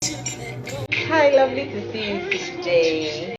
Hi, lovely to see you today.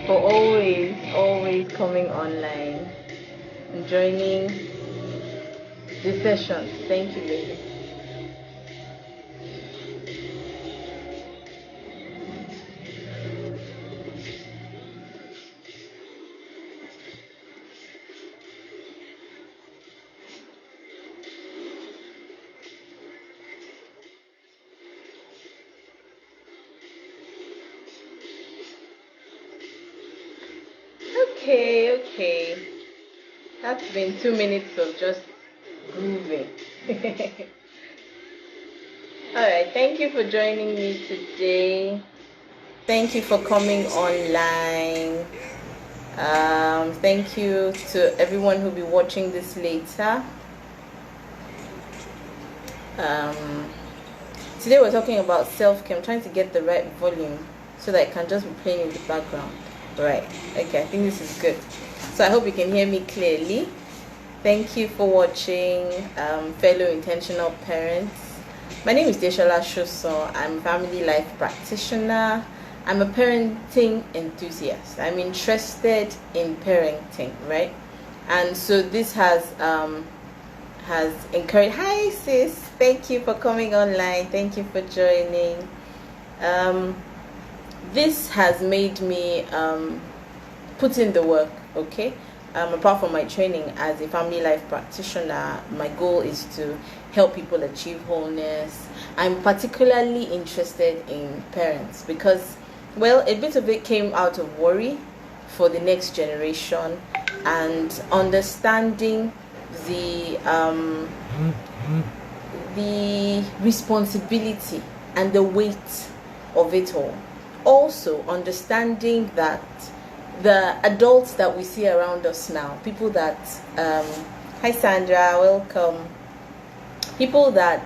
For always coming online and joining the sessions. Thank you, ladies. Okay. That's been 2 minutes of just grooving. Alright, thank you for joining me today. Thank you for coming online. Thank you to everyone who'll be watching this later. Um, Today we're talking about self-care. I'm trying to get the right volume so that it can just be playing in the background. Right. Okay, I think this is good. So I hope you can hear me clearly. Thank you for watching, fellow intentional parents. My name is Desola. I'm a family life practitioner. I'm a parenting enthusiast. I'm interested in parenting, right? And so this has encouraged. Hi, sis. Thank you for coming online. Thank you for joining. This has made me put in the work. Okay. Apart from my training as a family life practitioner, my goal is to help people achieve wholeness. I'm particularly interested in parents because, well, a bit of it came out of worry for the next generation and understanding the responsibility and the weight of it all. Also, understanding that the adults that we see around us now, people that, hi Sandra, welcome, people that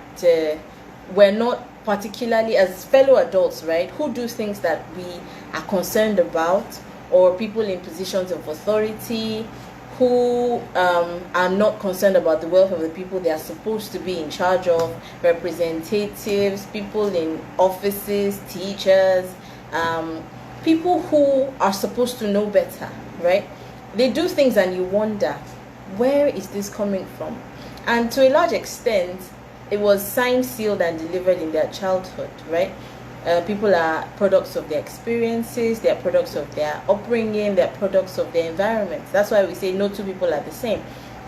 were not particularly as fellow adults, right, who do things that we are concerned about, or people in positions of authority who are not concerned about the welfare of the people they are supposed to be in charge of, representatives, people in offices, teachers, people who are supposed to know better, right? They do things and you wonder, where is this coming from? And to a large extent, it was signed, sealed, and delivered in their childhood, right? People are products of their experiences, they're products of their upbringing, they're products of their environment. That's why we say no two people are the same.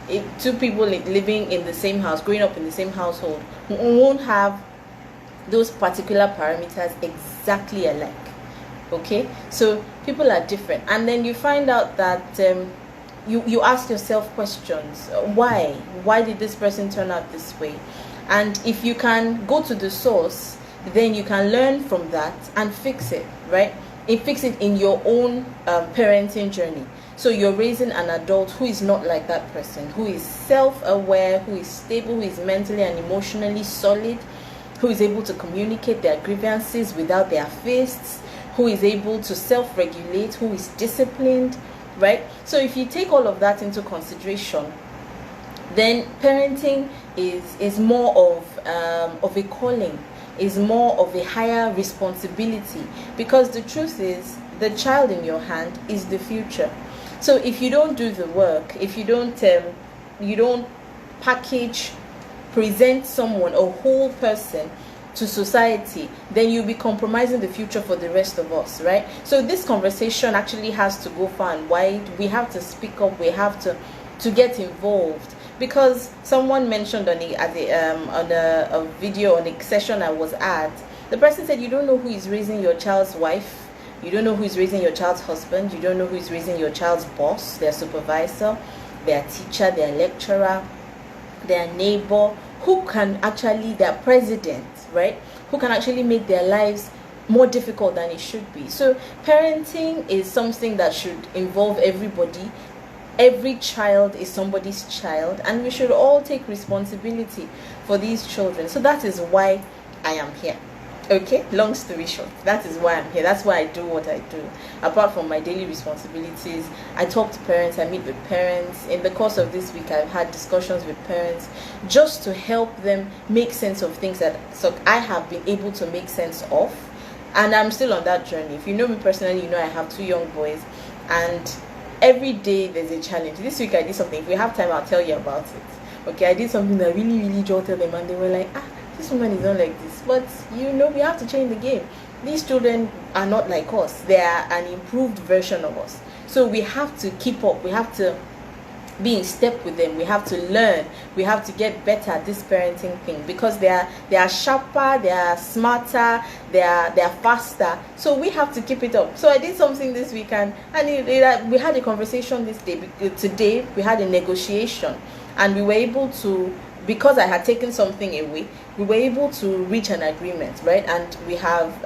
If two people living in the same house, growing up in the same household, won't have those particular parameters exactly alike. Okay, so people are different, and then you find out that you ask yourself questions. Why did this person turn out this way? And if you can go to the source, then you can learn from that and fix it, right? And fix it in your own parenting journey. So you're raising an adult who is not like that person, who is self-aware, who is stable, who is mentally and emotionally solid, who is able to communicate their grievances without their fists, who is able to self-regulate, who is disciplined, right? So if you take all of that into consideration, then parenting is more of a calling, is more of a higher responsibility, because the truth is the child in your hand is the future. So if you don't do the work, if you don't package, present someone, a whole person to society, then you'll be compromising the future for the rest of us, right? So this conversation actually has to go far and wide. We have to speak up. We have to get involved, because someone mentioned on a video, on a session I was at, the person said, you don't know who is raising your child's wife, you don't know who is raising your child's husband, you don't know who is raising your child's boss, their supervisor, their teacher, their lecturer, their neighbor, their president, right? Who can actually make their lives more difficult than it should be. So parenting is something that should involve everybody. Every child is somebody's child, and we should all take responsibility for these children. So that is why I am here. Okay, long story short, that is why I'm here. That's why I do what I do. Apart from my daily responsibilities, I talk to parents, I meet with parents. In the course of this week, I've had discussions with parents just to help them make sense of things that I have been able to make sense of. And I'm still on that journey. If you know me personally, you know I have 2 young boys, and every day there's a challenge. This week I did something. If we have time, I'll tell you about it. Okay, I did something that really, really jolted them, and they were like, this woman is not like this. But we have to change the game. These children are not like us. They are an improved version of us. So we have to keep up. We have to be in step with them. We have to learn. We have to get better at this parenting thing, because they are sharper, they are smarter, they are faster. So we have to keep it up. So I did something this weekend, and we had a conversation today. We had a negotiation, and we were able to, because I had taken something away, we were able to reach an agreement, right? And we have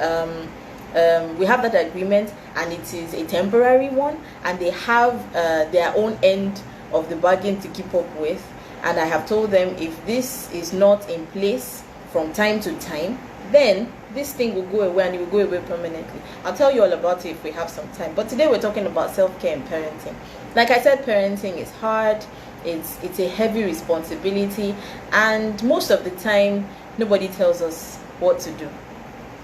that agreement, and it is a temporary one, and they have their own end of the bargain to keep up with. And I have told them, if this is not in place from time to time, then this thing will go away, and it will go away permanently. I'll tell you all about it if we have some time. But today we're talking about self-care and parenting. Like I said, parenting is hard. It's a heavy responsibility, and most of the time nobody tells us what to do.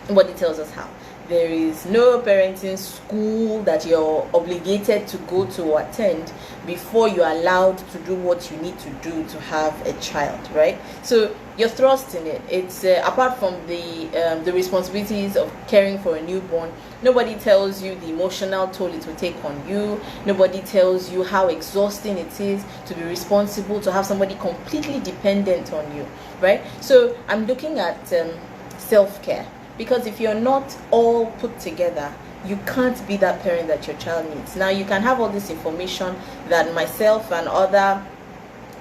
Nobody tells us how. There is no parenting school that you're obligated to go to or attend before you're allowed to do what you need to do to have a child, right? So you're thrust in it. It's apart from the responsibilities of caring for a newborn, nobody tells you the emotional toll it will take on you. Nobody tells you how exhausting it is to be responsible, to have somebody completely dependent on you, right? So I'm looking at self-care, because if you're not all put together, you can't be that parent that your child needs. Now, you can have all this information that myself and other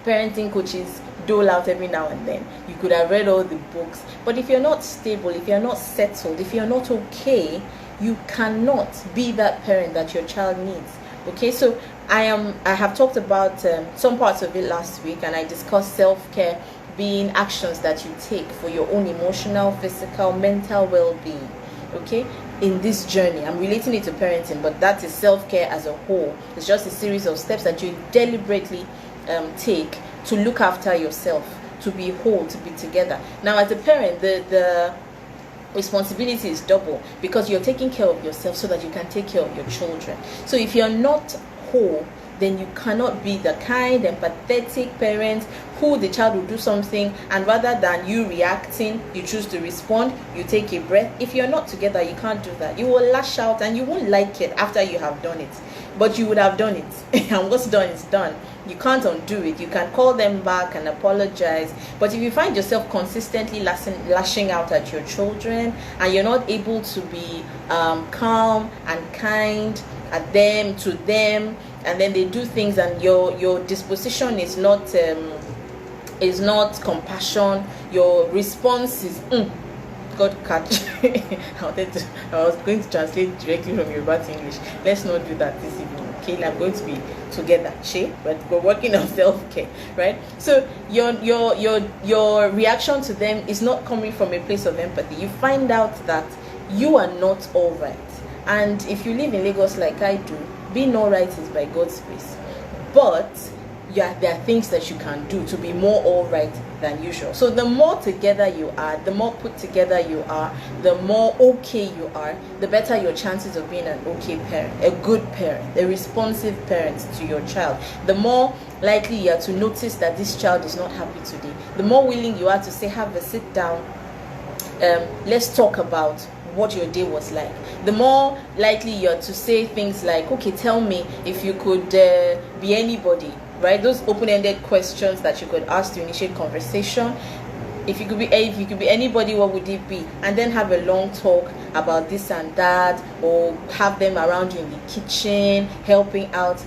parenting coaches dole out every now and then. You could have read all the books, but if you're not stable, if you're not settled, if you're not okay, you cannot be that parent that your child needs. Okay, so I have talked about some parts of it last week, and I discussed self-care being actions that you take for your own emotional, physical, mental well-being. Okay, in this journey, I'm relating it to parenting, but that is self-care as a whole. It's just a series of steps that you deliberately take to look after yourself, to be whole, to be together. Now, as a parent, the responsibility is double, because you're taking care of yourself so that you can take care of your children. So if you're not whole, then you cannot be the kind, empathetic parent who the child will do something, and rather than you reacting, you choose to respond, you take a breath. If you're not together, you can't do that. You will lash out, and you won't like it after you have done it, but you would have done it. And what's done is done. You can't undo it. You can call them back and apologize, but if you find yourself consistently lashing out at your children, and you're not able to be calm and kind at them, to them, and then they do things, and your disposition is not compassion. Your response is God catch. I was going to translate directly from Yoruba to English. Let's not do that this evening, okay? I'm going to be together, but we're working on self-care, right? So your reaction to them is not coming from a place of empathy. You find out that you are not all right, and if you live in Lagos like I do, being all right is by God's grace, but there are things that you can do to be more all right than usual. So the more together you are, the more put together you are, the more okay you are, the better your chances of being an okay parent, a good parent, a responsive parent to your child. The more likely you are to notice that this child is not happy today. The more willing you are to say, have a sit down, let's talk about what your day was like. The more likely you're to say things like, okay, tell me if you could be anybody, right? Those open-ended questions that you could ask to initiate conversation. If you could be anybody, what would it be? And then have a long talk about this and that, or have them around you in the kitchen helping out.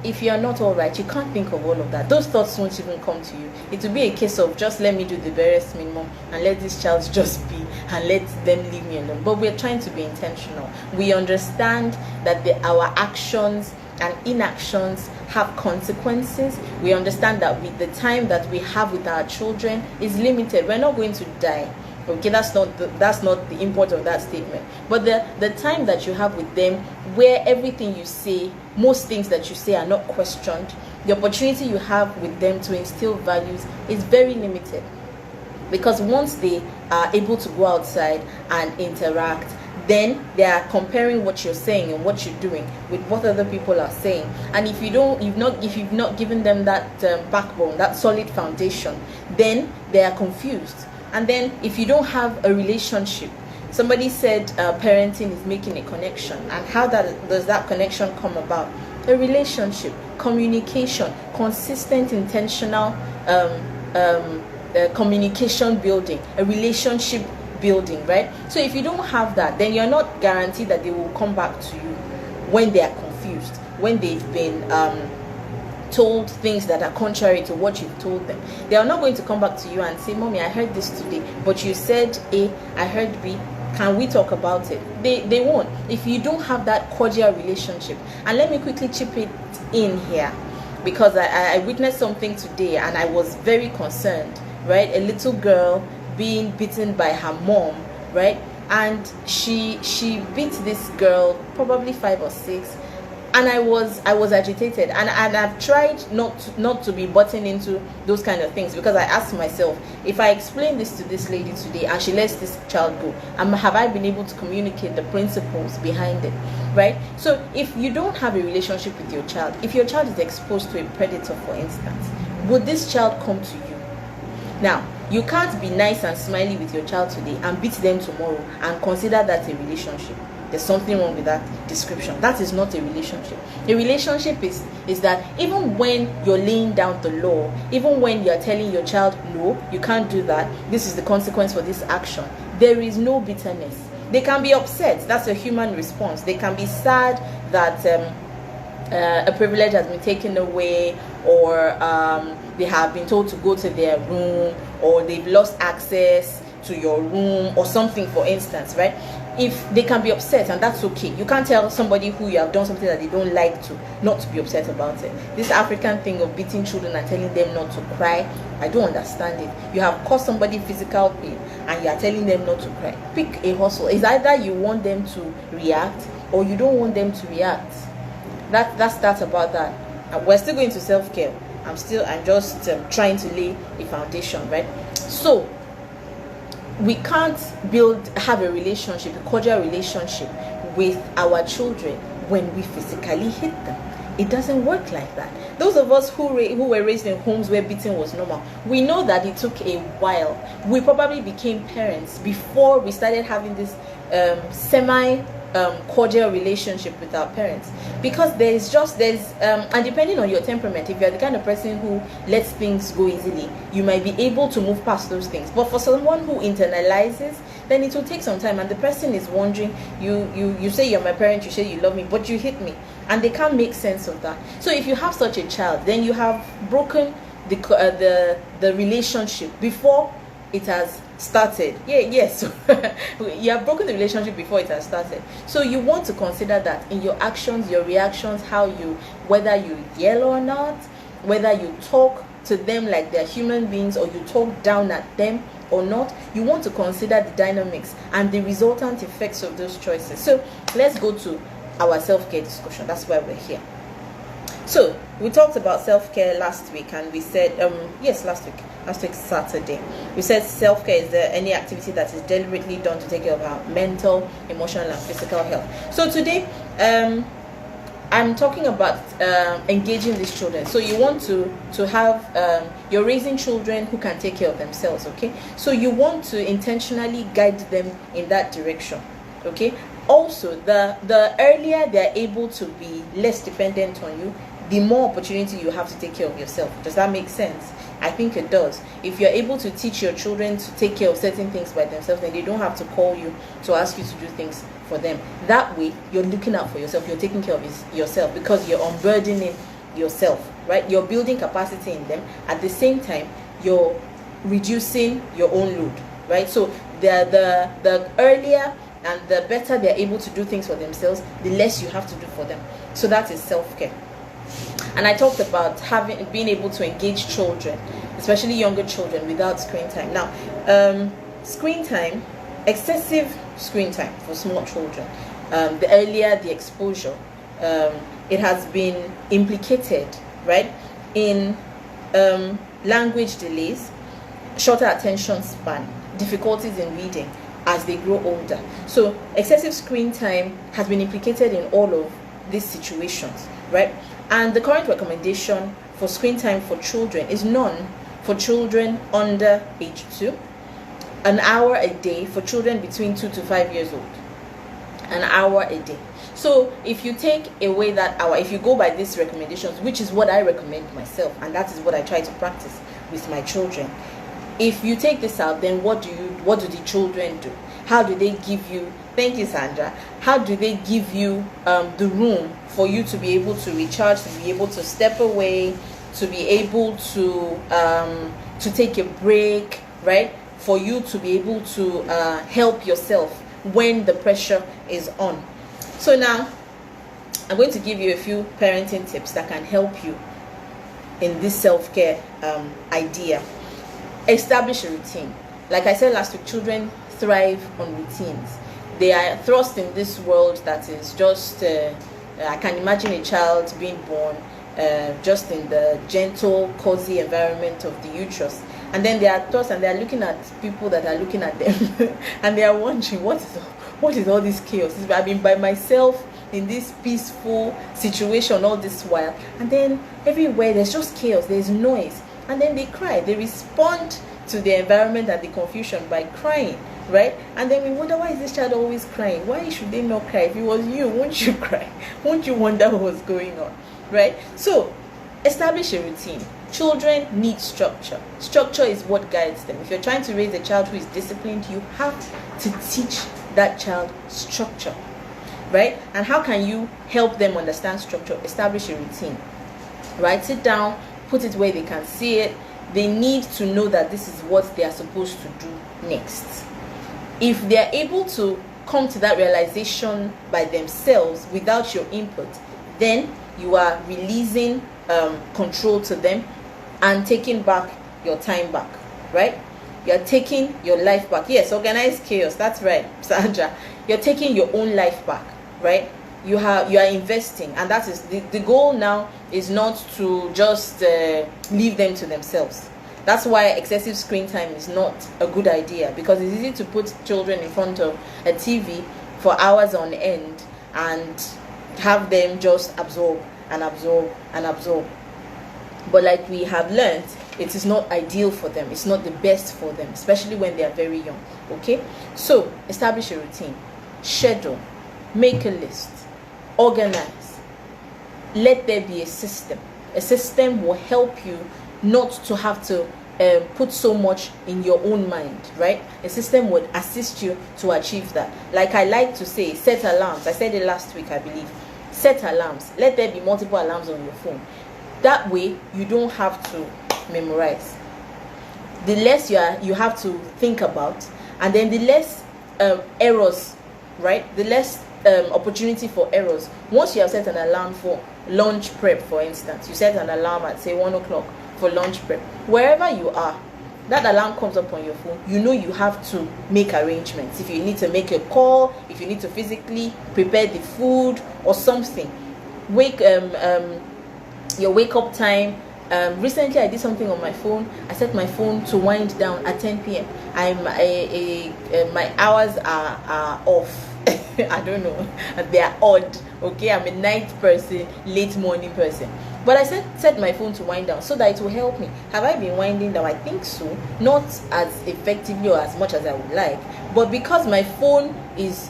If you are not all right, you can't think of all of that. Those thoughts won't even come to you. It will be a case of just let me do the barest minimum and let this child just be, and let them leave me alone. But we're trying to be intentional. We understand that our actions and inactions have consequences. We understand that with the time that we have with our children is limited. We're not going to die. Okay, that's not the import of that statement. But the time that you have with them, where everything you say, most things that you say are not questioned, the opportunity you have with them to instill values is very limited. Because once they are able to go outside and interact, then they are comparing what you're saying and what you're doing with what other people are saying. And if you've not given them that backbone, that solid foundation, then they are confused. And then if you don't have a relationship, somebody said parenting is making a connection. And how does that connection come about? A relationship, communication, consistent, intentional communication building, a relationship building, right? So if you don't have that, then you're not guaranteed that they will come back to you when they are confused, when they've been told things that are contrary to what you've told them. They are not going to come back to you and say, Mommy, I heard this today, but you said A, I heard B, can we talk about it? They won't. If you don't have that cordial relationship. And let me quickly chip it in here, because I witnessed something today and I was very concerned, right? A little girl being beaten by her mom, right? And she beat this girl, probably 5 or 6, and I was agitated, and I've tried not to be butting into those kind of things, because I asked myself, if I explain this to this lady today and she lets this child go, have I been able to communicate the principles behind it, right? So if you don't have a relationship with your child, if your child is exposed to a predator, for instance, would this child come to you? Now, you can't be nice and smiley with your child today and beat them tomorrow and consider that a relationship. There's something wrong with that description. That is not a relationship. A relationship is that even when you're laying down the law, even when you're telling your child, no, you can't do that, this is the consequence for this action, there is no bitterness. They can be upset. That's a human response. They can be sad that a privilege has been taken away, or they have been told to go to their room, or they've lost access to your room or something, for instance, right? If they can be upset, and that's okay. You can't tell somebody who you have done something that they don't like to not to be upset about it. This African thing of beating children and telling them not to cry, I don't understand it. You have caused somebody physical pain and you are telling them not to cry. Pick a hustle. It's either you want them to react or you don't want them to react. That's about that. And we're still going to self-care. I'm just trying to lay a foundation, right? So we can't have a relationship, a cordial relationship with our children when we physically hit them. It doesn't work like that. Those of us who were raised in homes where beating was normal, we know that it took a while. We probably became parents before we started having this cordial relationship with our parents, because there's and depending on your temperament, if you're the kind of person who lets things go easily, you might be able to move past those things. But for someone who internalizes then it will take some time, and the person is wondering, you say you're my parent, you say you love me, but you hit me, and they can't make sense of that. So if you have such a child, then you have broken the relationship before it has started. Yes. You have broken the relationship before it has started. So you want to consider that in your actions, your reactions, whether you yell or not, whether you talk to them like they're human beings, or you talk down at them or not. You want to consider the dynamics and the resultant effects of those choices. So let's go to our self-care discussion. That's why we're here. So we talked about self-care last week, and we said last week Saturday, we said self-care is any activity that is deliberately done to take care of our mental, emotional, and physical health. So today I'm talking about engaging these children. So you want to have you're raising children who can take care of themselves, okay? So you want to intentionally guide them in that direction, okay? Also, the earlier they're able to be less dependent on you, the more opportunity you have to take care of yourself. Does that make sense? I think it does. If you're able to teach your children to take care of certain things by themselves, then they don't have to call you to ask you to do things for them. That way, you're looking out for yourself. You're taking care of yourself, because you're unburdening yourself, right? You're building capacity in them. At the same time, you're reducing your own load, right? So the earlier and the better they're able to do things for themselves, the less you have to do for them. So that is self-care. And I talked about being able to engage children, especially younger children, without screen time. Now, screen time, excessive screen time for small children, the earlier the exposure, it has been implicated, right, in language delays, shorter attention span, difficulties in reading as they grow older. So excessive screen time has been implicated in all of these situations, right? And the current recommendation for screen time for children is none for children under age 2, an hour a day for children between 2 to 5 years old, an hour a day. So if you take away that hour, if you go by these recommendations, which is what I recommend myself, and that is what I try to practice with my children, if you take this out, then what do the children do? How do they give you, thank you Sandra, how do they give you the room for you to be able to recharge, to be able to step away, to be able to take a break, right? For you to be able to help yourself when the pressure is on. So now I'm going to give you a few parenting tips that can help you in this self-care idea. Establish a routine. Like I said last week, children thrive on routines. They are thrust in this world that is just I can imagine a child being born just in the gentle, cozy environment of the uterus, and then they are thrust and they are looking at people that are looking at them and they are wondering, what is all this chaos? I've been by myself in this peaceful situation all this while, and then everywhere there's just chaos, there's noise, and then they cry. They respond to the environment and the confusion by crying, right? And then we wonder, why is this child always crying? Why should they not cry? If it was you, won't you cry? Won't you wonder what was going on, right? So establish a routine. Children need structure. Structure is what guides them. If you're trying to raise a child who is disciplined, you have to teach that child structure, right? And how can you help them understand structure? Establish a routine, right? Sit down, put it where they can see it. They need to know that this is what they are supposed to do next. If they are able to come to that realization by themselves without your input, then you are releasing control to them and taking back your time back, right? You're taking your life back. Yes, organized chaos. That's right, Sandra. You're taking your own life back, right? You are investing, and that is the goal now. Is not to just leave them to themselves. That's why excessive screen time is not a good idea, because it's easy to put children in front of a TV for hours on end and have them just absorb and absorb and absorb. But like we have learned, it is not ideal for them. It's not the best for them, especially when they are very young. Okay, so establish a routine, schedule, make a list, organize. Let there be a system. A system will help you not to have to put so much in your own mind, right? A system would assist you to achieve that. Like I like to say, set alarms. I said it last week, I believe. Set alarms. Let there be multiple alarms on your phone. That way, you don't have to memorize. The less you have to think about, and then the less errors, right? The less opportunity for errors. Once you have set an alarm for lunch prep, for instance, you set an alarm at say 1 o'clock for lunch prep. Wherever you are, that alarm comes up on your phone. You know you have to make arrangements. If you need to make a call, if you need to physically prepare the food or something, your wake up time. Recently I did something on my phone. I set my phone to wind down at 10 p.m. My hours are off. I don't know, they are odd. Okay, I'm a night person, late morning person, but I set my phone to wind down so that it will help me. Have I been winding down? I think so, not as effectively or as much as I would like, but because my phone is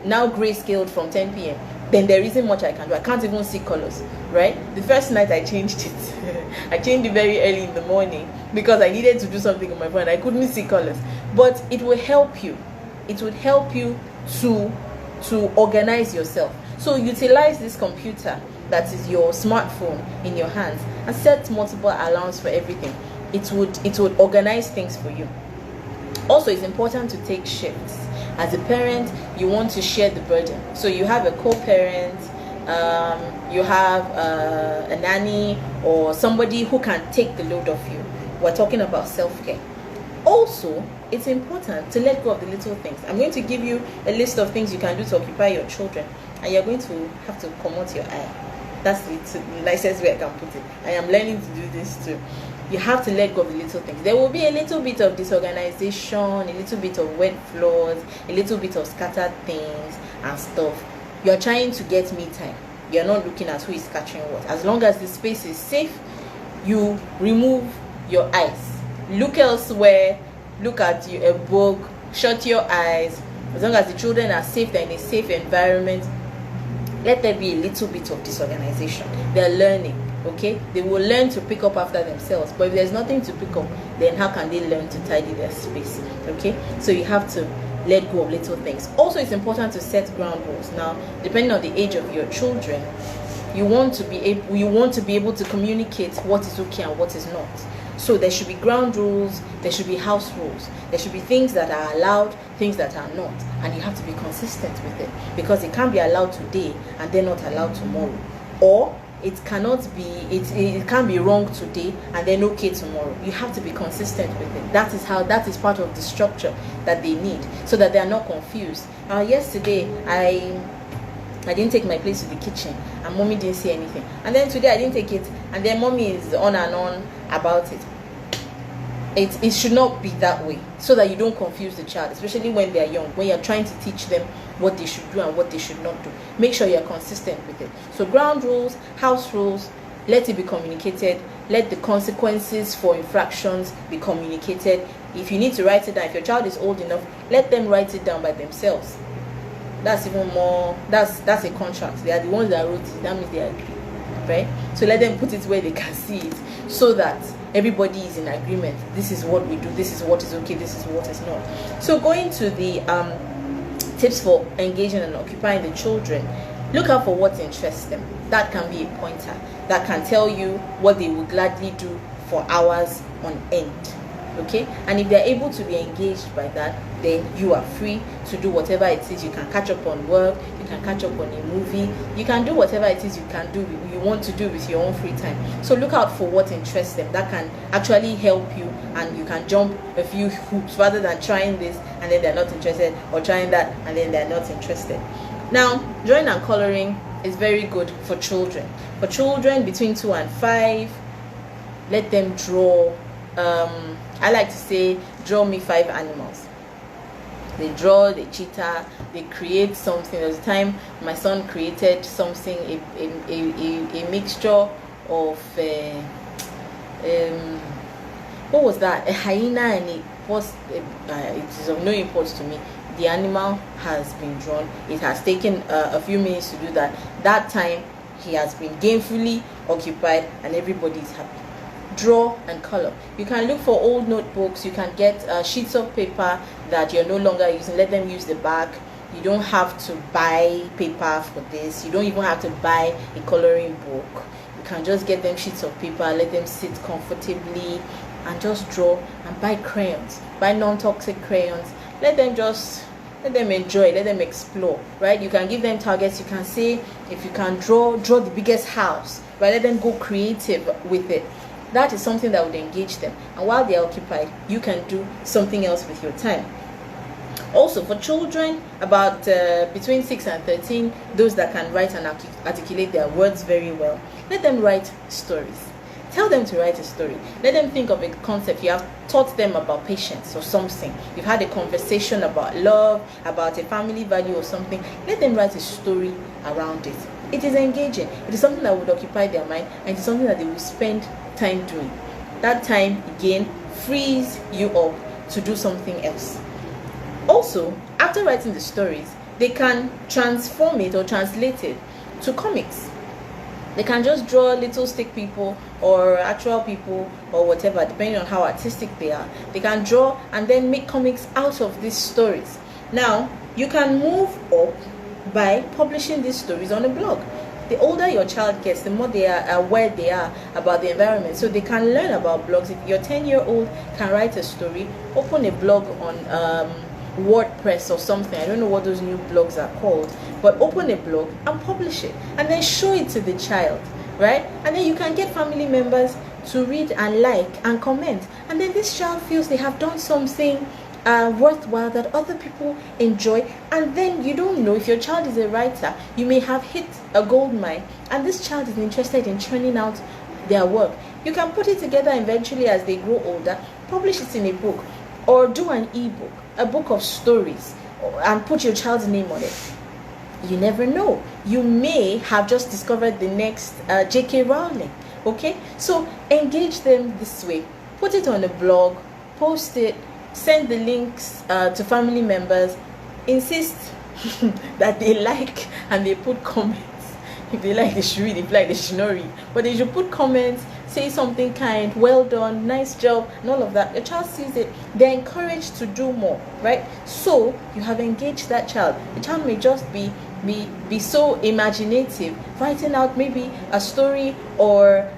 now grayscaled from 10 p.m., then there isn't much I can do. I can't even see colors, right? The first night I changed it. I changed it very early in the morning because I needed to do something on my phone. I couldn't see colors. But it will help you. It would help you to organize yourself. So utilize this computer that is your smartphone in your hands and set multiple alarms for everything. It would organize things for you. Also, it's important to take shifts. As a parent, you want to share the burden. So you have a co-parent, you have a nanny or somebody who can take the load off you. We're talking about self-care. Also, it's important to let go of the little things. I'm going to give you a list of things you can do to occupy your children, and you're going to have to promote your eye. That's the nicest way I can put it. I am learning to do this too. You have to let go of the little things. There will be a little bit of disorganization, a little bit of wet floors, a little bit of scattered things and stuff. You're trying to get me time. You're not looking at who is catching what. As long as the space is safe, you remove your eyes. Look elsewhere. Look at a book. Shut your eyes. As long as the children are safe, they're in a safe environment. Let there be a little bit of disorganization. They're learning. Okay, they will learn to pick up after themselves, but if there's nothing to pick up, then how can they learn to tidy their space? Okay, so you have to let go of little things. Also, it's important to set ground rules. Now, depending on the age of your children, you want to be able to communicate what is okay and what is not. So there should be ground rules, there should be house rules, there should be things that are allowed, things that are not, and you have to be consistent with it, because it can't be allowed today and then not allowed tomorrow, or it can't be wrong today and then okay tomorrow. You have to be consistent with it. That is part of the structure that they need, so that they are not confused. Yesterday I didn't take my place to the kitchen and mommy didn't say anything, and then today I didn't take it and then mommy is on and on about it. It should not be that way, so that you don't confuse the child, especially when they are young, when you're trying to teach them what they should do and what they should not do. Make sure you're consistent with it. So ground rules, house rules, let it be communicated. Let the consequences for infractions be communicated. If you need to write it down, if your child is old enough, let them write it down by themselves. That's even more, that's a contract. They are the ones that wrote it. That means they agree, right? So let them put it where they can see it, so that everybody is in agreement. This is what we do, this is what is okay, this is what is not. So going to the tips for engaging and occupying the children, look out for what interests them. That can be a pointer that can tell you what they would gladly do for hours on end. Okay, and if they're able to be engaged by that, then you are free to do whatever it is. You can catch up on work, you can catch up on a movie, you can do whatever it is you want to do with your own free time. So look out for what interests them. That can actually help you, and you can jump a few hoops rather than trying this and then they're not interested, or trying that and then they're not interested. Now, drawing and coloring is very good for children. For children between 2 and 5, let them draw. I like to say, draw me 5 animals. They draw the cheetah, they create something. There was a time my son created something, a mixture of what was that? A hyena, and it is of no importance to me. The animal has been drawn. It has taken a few minutes to do that. That time he has been gainfully occupied and everybody is happy. draw and color. You can look for old notebooks. You can get sheets of paper that you're no longer using. Let them use the back. You don't have to buy paper for this. You don't even have to buy a coloring book. You can just get them sheets of paper, let them sit comfortably and just draw, and buy crayons. Buy non-toxic crayons. Let them enjoy, let them explore, right? You can give them targets. You can say, if you can draw the biggest house, right? Let them go creative with it. That is something that would engage them. And while they are occupied, you can do something else with your time. Also, for children about between 6 and 13, those that can write and articulate their words very well, let them write stories. Tell them to write a story. Let them think of a concept. You have taught them about patience or something. You've had a conversation about love, about a family value or something. Let them write a story around it. It is engaging. It is something that would occupy their mind, and it is something that they will spend time doing. That time, again, frees you up to do something else. Also, after writing the stories, they can transform it or translate it to comics. They can just draw little stick people or actual people or whatever, depending on how artistic they are. They can draw and then make comics out of these stories. Now, you can move up by publishing these stories on a blog. The older your child gets, the more they are aware they are about the environment. So they can learn about blogs. If your 10-year-old can write a story, open a blog on WordPress or something. I don't know what those new blogs are called, but open a blog and publish it, and then show it to the child, right? And then you can get family members to read and like and comment, and then this child feels they have done something worthwhile that other people enjoy. And then you don't know, if your child is a writer, you may have hit a gold mine, and this child is interested in churning out their work. You can put it together eventually as they grow older, publish it in a book, or do an ebook, a book of stories, and put your child's name on it. You never know. You may have just discovered the next J.K. Rowling. Okay? So engage them this way. Put it on a blog, post it, send the links to family members. Insist that they like and they put comments. If they like, they should read. If they like, they should not read. But they should put comments, say something kind, well done, nice job, and all of that. Your child sees it, they're encouraged to do more, right? So you have engaged that child. The child may just be so imaginative, writing out maybe a story or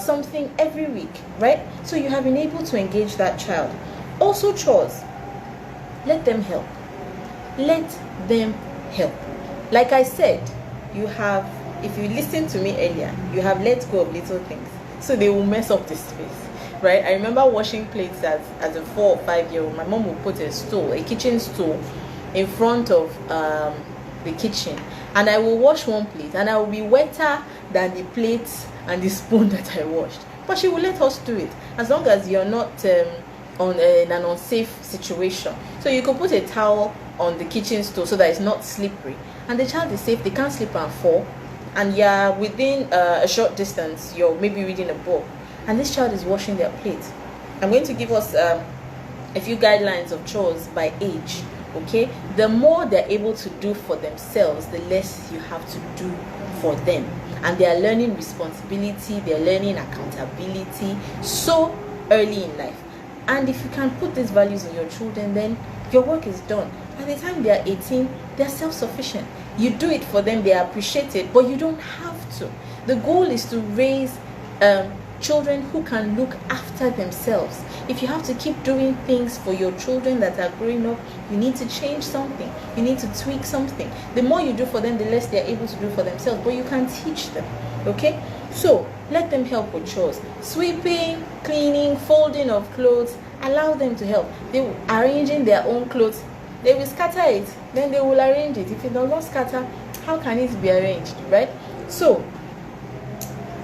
something every week, right? So you have been able to engage that child. Also, chores. Let them help. Let them help. Like I said, you have, if you listened to me earlier, you have let go of little things, so they will mess up the space, right? I remember washing plates as a 4 or 5-year-old. My mom would put a kitchen stool in front of the kitchen, and I will wash one plate, and I will be wetter than the plate and the spoon that I washed. But she will let us do it, as long as you're not on an unsafe situation. So you could put a towel on the kitchen stool so that it's not slippery, and the child is safe. They can't slip and fall, and you're within a short distance. You're maybe reading a book, and this child is washing their plate. I'm going to give us a few guidelines of chores by age. Okay, the more they're able to do for themselves, the less you have to do for them, and they are learning responsibility, they're learning accountability so early in life. And if you can put these values in your children, then your work is done. By the time they are 18, they are self-sufficient. You do it for them, they appreciate it, but you don't have to. The goal is to raise children who can look after themselves. If you have to keep doing things for your children that are growing up, you need to change something. You need to tweak something. The more you do for them, the less they are able to do for themselves, but you can teach them. Okay? So let them help with chores. Sweeping, cleaning, folding of clothes. Allow them to help. They will arranging their own clothes. They will scatter it, then they will arrange it. If it does not scatter, how can it be arranged, right? So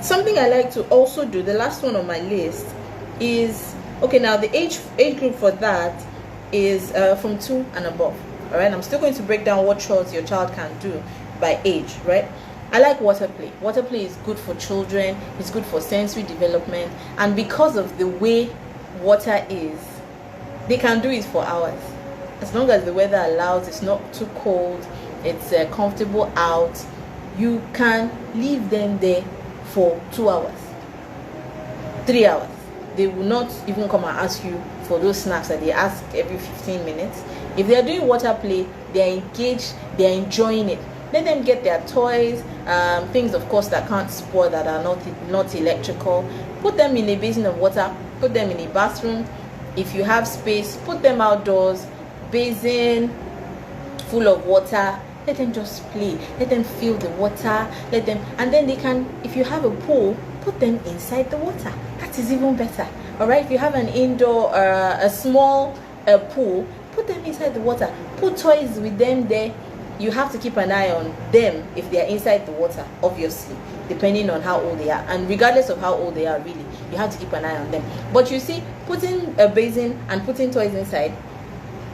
something I like to also do, the last one on my list, is okay. Now the age group for that is from 2 and above. All right. I'm still going to break down what chores your child can do by age, right? I like water play. Water play is good for children. It's good for sensory development, and because of the way water is, they can do it for hours. As long as the weather allows, it's not too cold, it's comfortable out, you can leave them there for 2 hours. 3 hours. They will not even come and ask you for those snacks that they ask every 15 minutes. If they are doing water play, they are engaged, they are enjoying it. Let them get their toys, things of course that can't spoil, that are not electrical. Put them in a basin of water, put them in a bathroom. If you have space, put them outdoors, basin full of water. Let them just play, let them feel the water, and then they can, if you have a pool, put them inside the water. That is even better. All right, if you have an indoor a small pool, put them inside the water. Put toys with them there. You have to keep an eye on them if they are inside the water, obviously, depending on how old they are, and regardless of how old they are, really, you have to keep an eye on them. But you see, putting a basin and putting toys inside,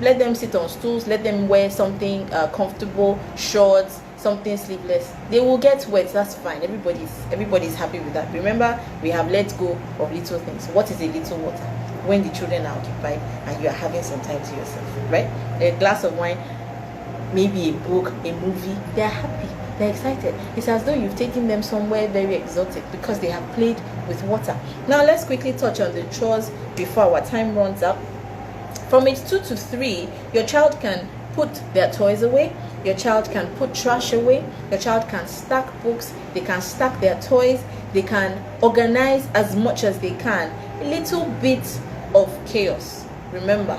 let them sit on stools, let them wear something comfortable, shorts, something sleeveless. They will get wet, that's fine. Everybody's happy with that. Remember, we have let go of little things. What is a little water? When the children are occupied and you are having some time to yourself, right? A glass of wine, maybe a book, a movie. They are happy, they're excited. It's as though you've taken them somewhere very exotic because they have played with water. Now let's quickly touch on the chores before our time runs out. From age 2 to 3, your child can put their toys away, your child can put trash away, your child can stack books, they can stack their toys, they can organize as much as they can. A little bit of chaos. Remember,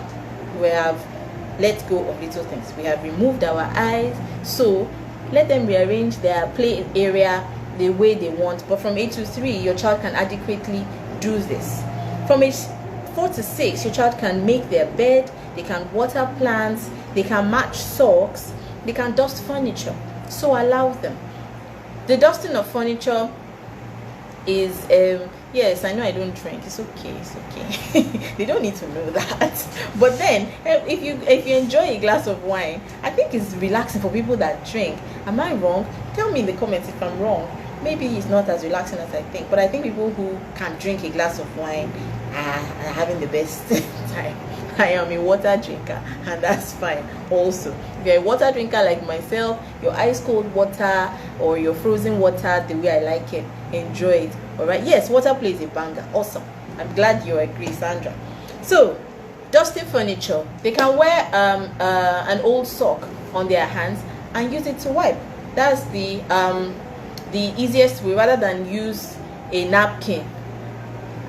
we have let go of little things. We have removed our eyes, so let them rearrange their play area the way they want. But from age to 3, your child can adequately do this. From age 4 to 6, your child can make their bed, they can water plants, they can match socks, they can dust furniture. So allow them. The dusting of furniture is yes, I know I don't drink, it's okay. They don't need to know that. But then if you enjoy a glass of wine, I think it's relaxing for people that drink. Am I wrong? Tell me in the comments if I'm wrong. Maybe it's not as relaxing as I think, but I think people who can drink a glass of wine are having the best time. I am a water drinker, and that's fine also. If you're a water drinker like myself, your ice cold water or your frozen water, the way I like it, enjoy it. All right, yes, water plays a banger. Awesome. I'm glad you agree, Sandra. So dusting furniture, they can wear an old sock on their hands and use it to wipe. That's the easiest way, rather than use a napkin.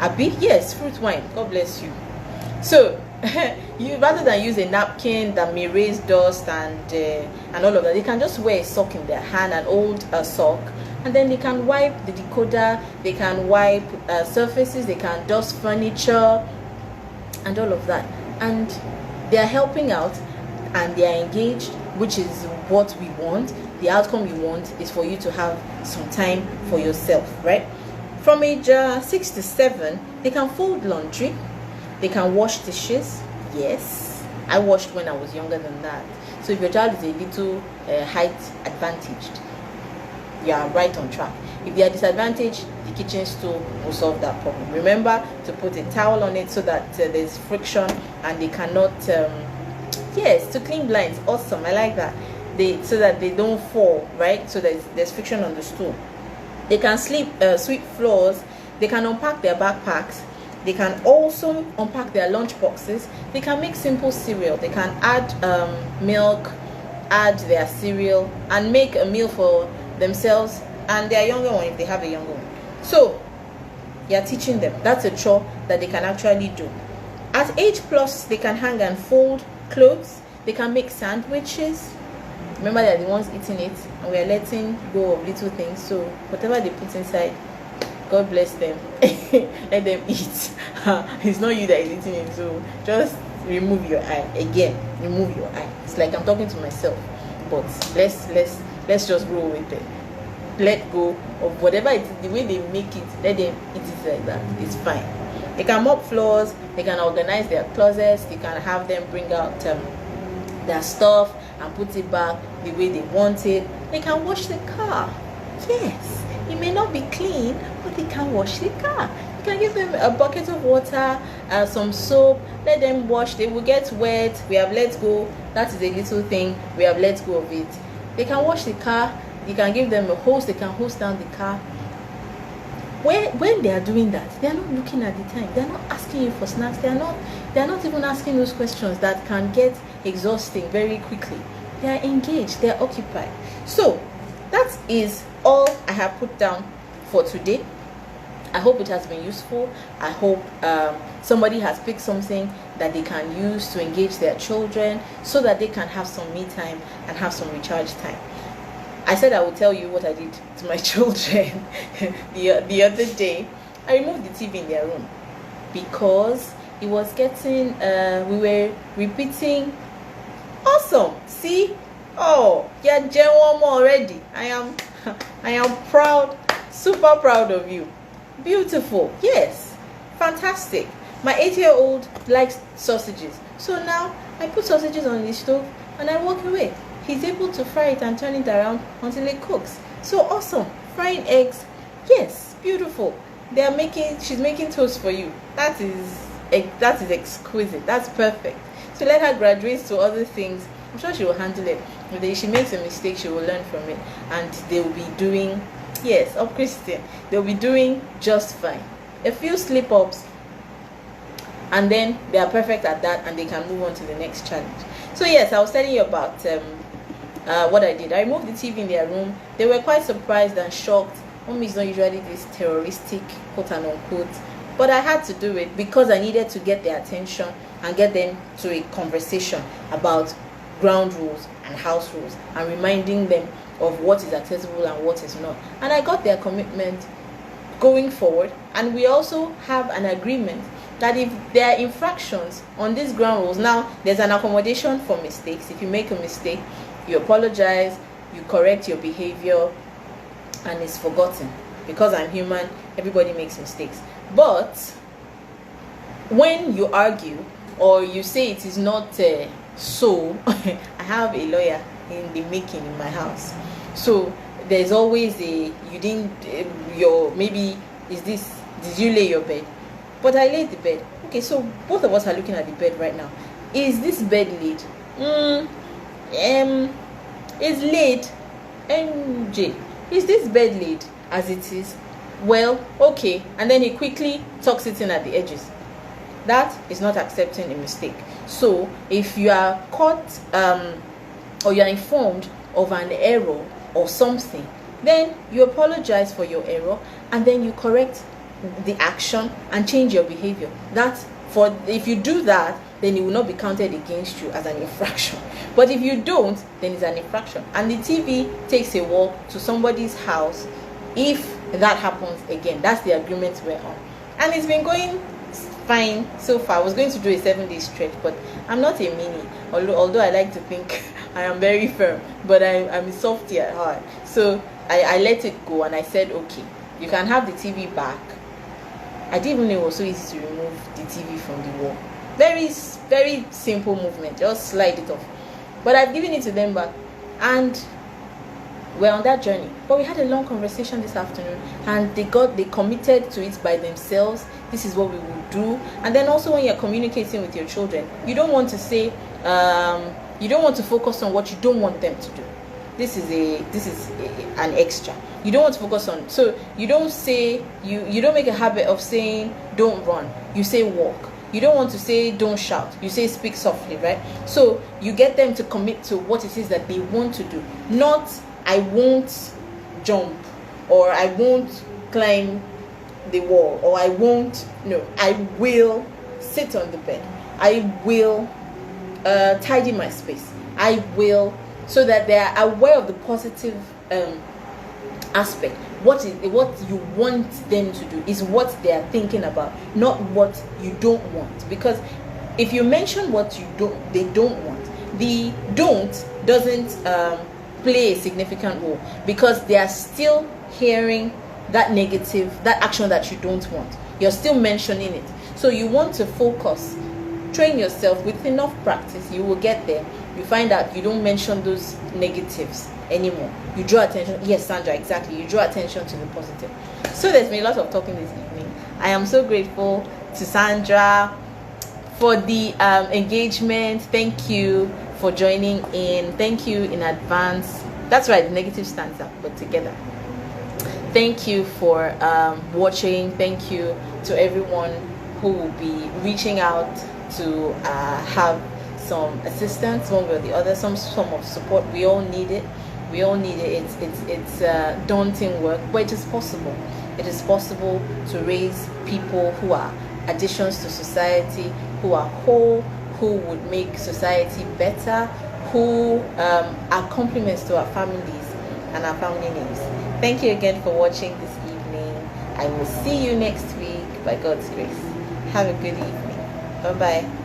Abi, yes, fruit wine, God bless you. So you, rather than use a napkin that may raise dust and all of that, they can just wear a sock in their hand, an old sock, and then they can wipe the decoder, they can wipe surfaces, they can dust furniture and all of that, and they are helping out and they are engaged, which is what we want. The outcome you want is for you to have some time for yourself, right? From age 6 to 7, they can fold laundry, they can wash dishes. Yes, I washed when I was younger than that. So if your child is a little height advantaged, you are right on track. If they are disadvantaged, the kitchen stool will solve that problem. Remember to put a towel on it so that there's friction and they cannot yes, to clean blinds. Awesome, I like that. So that they don't fall, right? So there's friction on the stool. They can sweep floors, they can unpack their backpacks, they can also unpack their lunch boxes, they can make simple cereal, they can add milk, add their cereal, and make a meal for themselves and their younger one if they have a younger one. So you're teaching them. That's a chore that they can actually do. At age plus, they can hang and fold clothes, they can make sandwiches. Remember, they're the ones eating it, and we are letting go of little things. So whatever they put inside, God bless them. Let them eat. It's not you that is eating it, so just remove your eye. Again, remove your eye. It's like I'm talking to myself, but let's just roll with it. Let go of whatever it is, the way they make it. Let them eat it like that. It's fine. They can mop floors, they can organize their closets, they can have them bring out their stuff and put it back the way they want it. They can wash the car. Yes, it may not be clean, but they can wash the car. You can give them a bucket of water, some soap, let them wash. They will get wet. We have let go. That is a little thing. We have let go of it. They can wash the car. You can give them a hose. They can hose down the car. when they are doing that, they are not looking at the time. They are not asking you for snacks. They are not even asking those questions that can get exhausting very quickly. They are engaged. They are occupied. So that is all I have put down for today. I hope it has been useful. I hope somebody has picked something that they can use to engage their children so that they can have some me time and have some recharge time. I said I would tell you what I did to my children the other day. I removed the TV in their room because it was getting, we were repeating. Awesome. See? Oh, yeah, Gen1 already. I am proud, super proud of you. Beautiful. Yes. Fantastic. My 8-year-old likes sausages. So now I put sausages on the stove and I walk away. He's able to fry it and turn it around until it cooks. So awesome. Frying eggs. Yes. Beautiful. She's making toast for you. That is exquisite. That's perfect. So let her graduate to other things. I'm sure she will handle it. If she makes a mistake, she will learn from it. And they will be doing, yes, of Christian, they'll be doing just fine. A few slip-ups, and then they are perfect at that, and they can move on to the next challenge. So yes, I was telling you about what I did. I removed the TV in their room. They were quite surprised and shocked. Mommy is not usually this terroristic, quote and unquote, but I had to do it because I needed to get their attention and get them to a conversation about ground rules and house rules and reminding them of what is accessible and what is not. And I got their commitment going forward, and we also have an agreement that if there are infractions on these ground rules, now there's an accommodation for mistakes. If you make a mistake, you apologize, you correct your behavior, and it's forgotten. Because I'm human, everybody makes mistakes. But when you argue or you say it is not so, I have a lawyer in the making in my house. So there's always maybe did you lay your bed? But I laid the bed. Okay, so both of us are looking at the bed right now. Is this bed laid? Is laid. MJ, is this bed laid as it is? Well, okay. And then he quickly tucks it in at the edges. That is not accepting a mistake. So if you are caught or you are informed of an error or something, then you apologize for your error and then you correct the action and change your behavior. If you do that, then it will not be counted against you as an infraction. But if you don't, then it's an infraction. And the TV takes a walk to somebody's house if that happens again. That's the agreement we're on. And it's been going fine so far. I was going to do a 7-day stretch, but I'm not a mini, although I like to think I am very firm, but I'm softy at heart. So I let it go and I said, okay, you can have the TV back. I didn't even know it was so easy to remove the TV from the wall. Very, very simple movement, just slide it off. But I've given it to them back, and we're on that journey. But we had a long conversation this afternoon, and they committed to it by themselves. This is what we will do. And then also when you're communicating with your children, you don't want to say, you don't want to focus on what you don't want them to do. This is an extra. You don't want to focus on, so you don't say, you don't make a habit of saying don't run. You say walk. You don't want to say don't shout. You say speak softly, right? So you get them to commit to what it is that they want to do. Not I won't jump, or I won't climb the wall, or I won't, no, I will sit on the bed. I will tidy my space. I will, so that they are aware of the positive aspect. What you want them to do is what they are thinking about, not what you don't want. Because if you mention what they don't want, the don't doesn't play a significant role, because they are still hearing that negative, that action that you don't want. You're still mentioning it. So you want to focus, train yourself with enough practice. You will get there. You find out you don't mention those negatives anymore. You draw attention. Yes, Sandra, exactly. You draw attention to the positive. So there's been a lot of talking this evening. I am so grateful to Sandra for the engagement. Thank you for joining in. Thank you in advance. That's right, the negative stands up, but together. thank you for watching. Thank you to everyone who will be reaching out to have some assistance one way or the other, some form of support. We all need it. We all need it. It's daunting work, but it is possible. It is possible to raise people who are additions to society, who are whole, who would make society better, who are complements to our families and our family names. Thank you again for watching this evening. I will see you next week by God's grace. Have a good evening. Bye bye.